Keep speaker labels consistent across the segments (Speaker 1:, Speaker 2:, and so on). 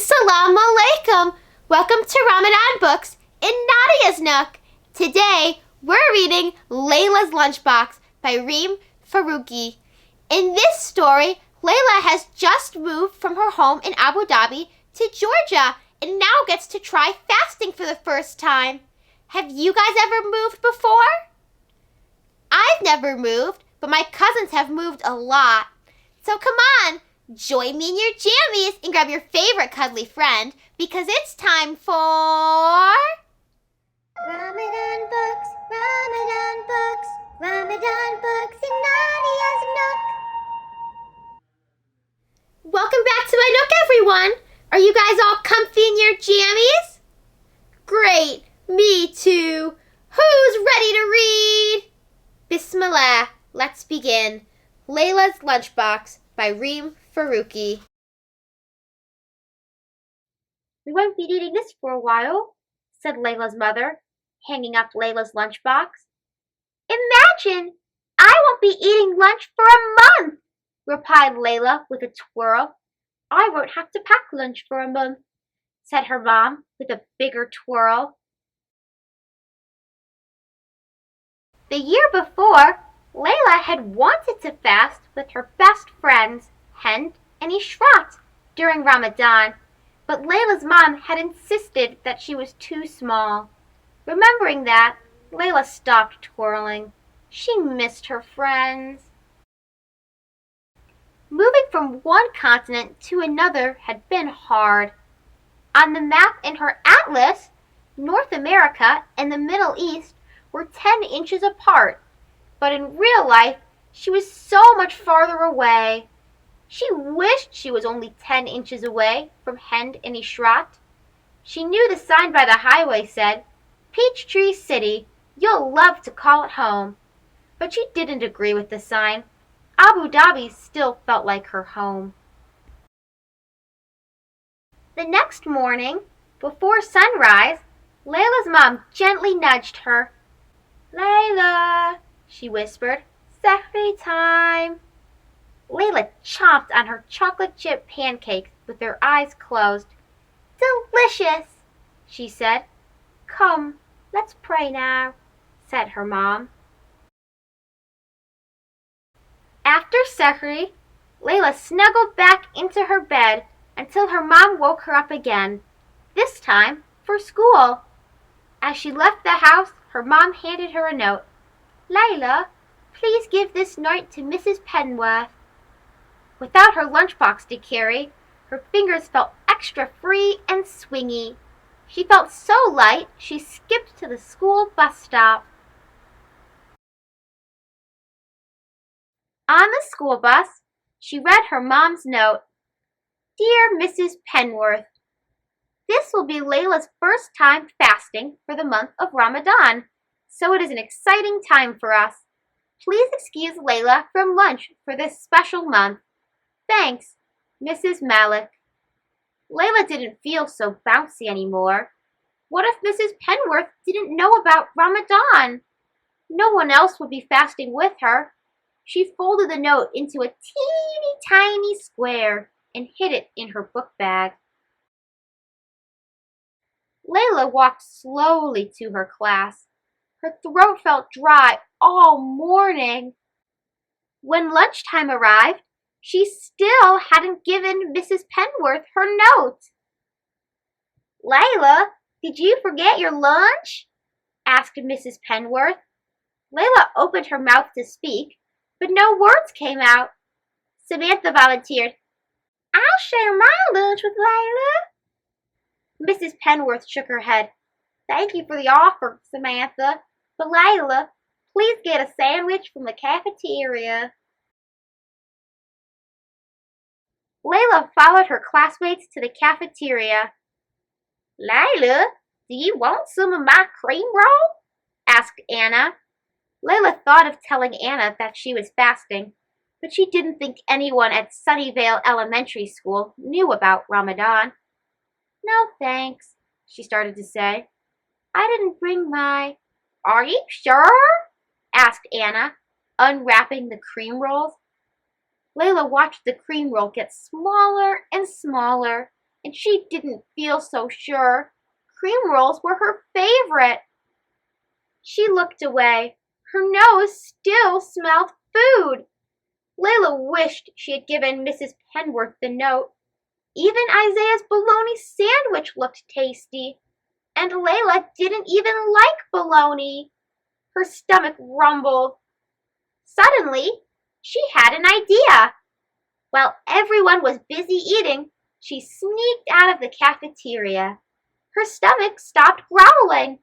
Speaker 1: Assalamu alaikum! Welcome to Ramadan Books in Nadia's Nook. Today, we're reading Laila's Lunchbox by Reem Faruqi. In this story, Laila has just moved from her home in Abu Dhabi to Georgia and now gets to try fasting for the first time. Have you guys ever moved before? I've never moved, but my cousins have moved a lot. So come on! Join me in your jammies and grab your favorite cuddly friend because it's time for Ramadan Books, Ramadan Books, Ramadan Books in Nadia's Nook. Welcome back to my Nook, everyone. Are you guys all comfy in your jammies? Great, me too. Who's ready to read? Bismillah, let's begin. Laila's Lunchbox by Reem Faruqi. We won't be eating this for a while, said Laila's mother, hanging up Laila's lunchbox. Imagine! I won't be eating lunch for a month, replied Laila with a twirl. I won't have to pack lunch for a month, said her mom with a bigger twirl. The year before, Laila had wanted to fast with her best friends, Hind and Ishrat, during Ramadan, but Laila's mom had insisted that she was too small. Remembering that, Laila stopped twirling. She missed her friends. Moving from one continent to another had been hard. On the map in her atlas, North America and the Middle East were 10 inches apart, but in real life, she was so much farther away. She wished she was only 10 inches away from Hind and Ishrat. She knew the sign by the highway said, Peachtree City, you'll love to call it home. But she didn't agree with the sign. Abu Dhabi still felt like her home. The next morning, before sunrise, Laila's mom gently nudged her. Laila, she whispered, Sahri time. Laila chomped on her chocolate chip pancakes with her eyes closed. Delicious, she said. Come, let's pray now, said her mom. After Sahri, Laila snuggled back into her bed until her mom woke her up again, this time for school. As she left the house, her mom handed her a note. Laila, please give this note to Mrs. Penworth. Without her lunchbox to carry, her fingers felt extra free and swingy. She felt so light, she skipped to the school bus stop. On the school bus, she read her mom's note. Dear Mrs. Penworth, this will be Laila's first time fasting for the month of Ramadan, so it is an exciting time for us. Please excuse Laila from lunch for this special month. Thanks, Mrs. Malik. Laila didn't feel so bouncy anymore. What if Mrs. Penworth didn't know about Ramadan? No one else would be fasting with her. She folded the note into a teeny tiny square and hid it in her book bag. Laila walked slowly to her class. Her throat felt dry all morning. When lunchtime arrived, she still hadn't given Mrs. Penworth her note. Laila, did you forget your lunch? Asked Mrs. Penworth. Laila opened her mouth to speak, but no words came out. Samantha volunteered. I'll share my lunch with Laila. Mrs. Penworth shook her head. Thank you for the offer, Samantha, but Laila, please get a sandwich from the cafeteria. Laila followed her classmates to the cafeteria. Laila, do you want some of my cream roll? Asked Anna. Laila thought of telling Anna that she was fasting, but she didn't think anyone at Sunnyvale Elementary School knew about Ramadan. No thanks, she started to say. I didn't bring my... Are you sure? Asked Anna, unwrapping the cream rolls. Laila watched the cream roll get smaller and smaller. and she didn't feel so sure. Cream rolls were her favorite. She looked away. Her nose still smelled food. Laila wished she had given Mrs. Penworth the note. Even Isaiah's bologna sandwich looked tasty, and Laila didn't even like bologna. Her stomach rumbled. Suddenly, she had an idea. While everyone was busy eating, she sneaked out of the cafeteria. Her stomach stopped growling.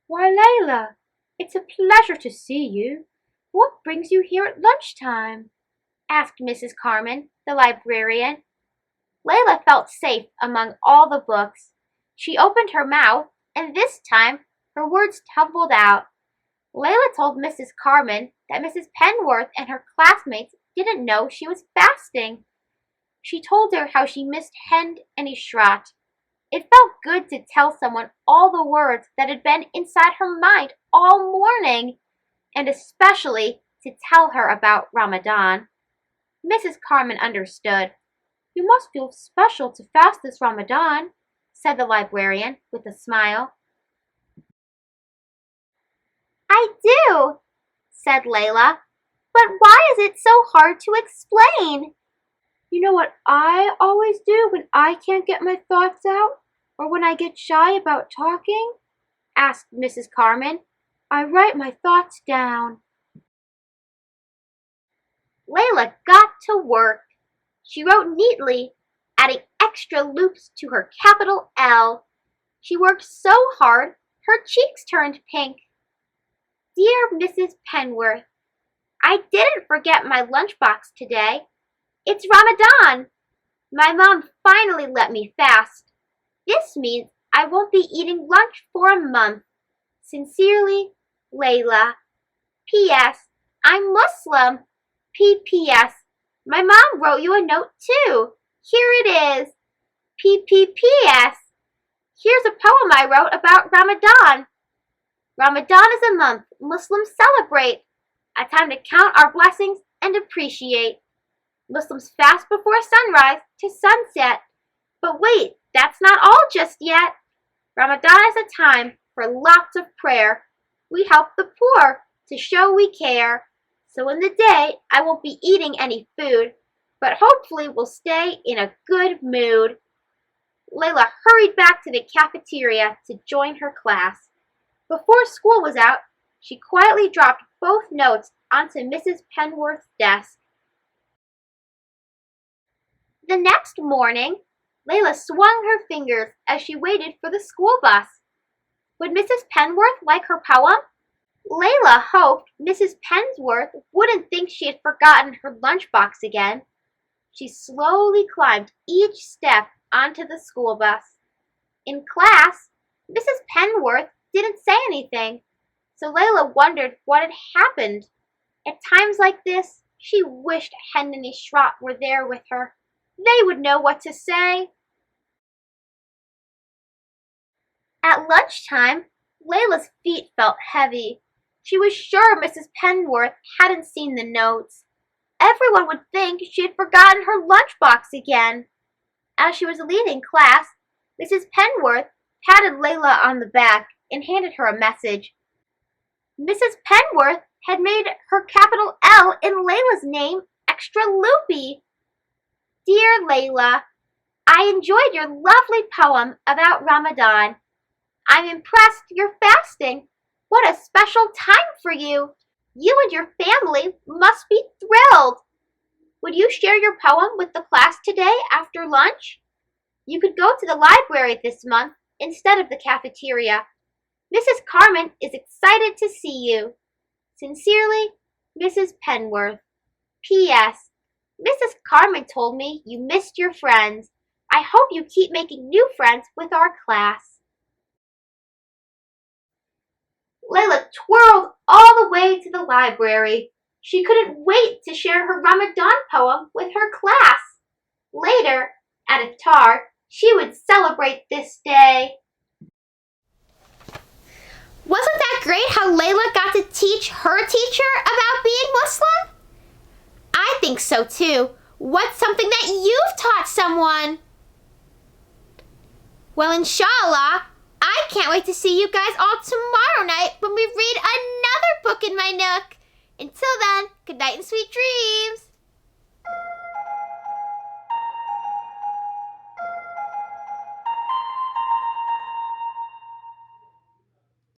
Speaker 2: Why, Laila, it's a pleasure to see you. What brings you here at lunchtime?
Speaker 1: Asked Mrs. Carmen, the librarian. Laila felt safe among all the books. She opened her mouth, and this time her words tumbled out. Laila told Mrs. Carmen that Mrs. Penworth and her classmates didn't know she was fasting. She told her how she missed Hend and Ishrat. It felt good to tell someone all the words that had been inside her mind all morning, and especially to tell her about Ramadan. Mrs. Carmen understood.
Speaker 2: You must feel special to fast this Ramadan,
Speaker 1: said the librarian with a smile. I do, said Laila, but why is it so hard to explain?
Speaker 2: You know what I always do when I can't get my thoughts out, or when I get shy about talking?
Speaker 1: Asked Mrs. Carmen.
Speaker 2: I write my thoughts down.
Speaker 1: Laila got to work. She wrote neatly, adding extra loops to her capital L. She worked so hard, her cheeks turned pink. Dear Mrs. Penworth, I didn't forget my lunchbox today. It's Ramadan. My mom finally let me fast. This means I won't be eating lunch for a month. Sincerely, Laila. P.S. I'm Muslim. P.P.S. My mom wrote you a note too. Here it is. P.P.P.S. Here's a poem I wrote about Ramadan. Ramadan is a month Muslims celebrate, a time to count our blessings and appreciate. Muslims fast before sunrise to sunset. But wait, that's not all just yet. Ramadan is a time for lots of prayer. We help the poor to show we care. So in the day, I won't be eating any food, but hopefully we'll stay in a good mood. Laila hurried back to the cafeteria to join her class. Before school was out, she quietly dropped both notes onto Mrs. Penworth's desk. The next morning, Laila swung her fingers as she waited for the school bus. Would Mrs. Penworth like her poem? Laila hoped Mrs. Penworth wouldn't think she had forgotten her lunchbox again. She slowly climbed each step onto the school bus. In class, Mrs. Penworth didn't say anything, so Laila wondered what had happened. At times like this, she wished Hen and Ishrat were there with her. They would know what to say. At lunchtime, Laila's feet felt heavy. She was sure Mrs. Penworth hadn't seen the notes. Everyone would think she had forgotten her lunchbox again. As she was leaving class, Mrs. Penworth patted Laila on the back and handed her a message. Mrs. Penworth had made her capital L in Laila's name extra loopy. Dear Laila, I enjoyed your lovely poem about Ramadan. I'm impressed you're fasting. What a special time for you. You and your family must be thrilled. Would you share your poem with the class today after lunch? You could go to the library this month instead of the cafeteria. Mrs. Carmen is excited to see you. Sincerely, Mrs. Penworth. P.S. Mrs. Carmen told me you missed your friends. I hope you keep making new friends with our class. Laila twirled all the way to the library. She couldn't wait to share her Ramadan poem with her class. Later, at iftar, she would celebrate this day. Wasn't that great how Laila got to teach her teacher about being Muslim? I think so too. What's something that you've taught someone? Well, inshallah, I can't wait to see you guys all tomorrow night when we read another book in my Nook. Until then, good night and sweet dreams.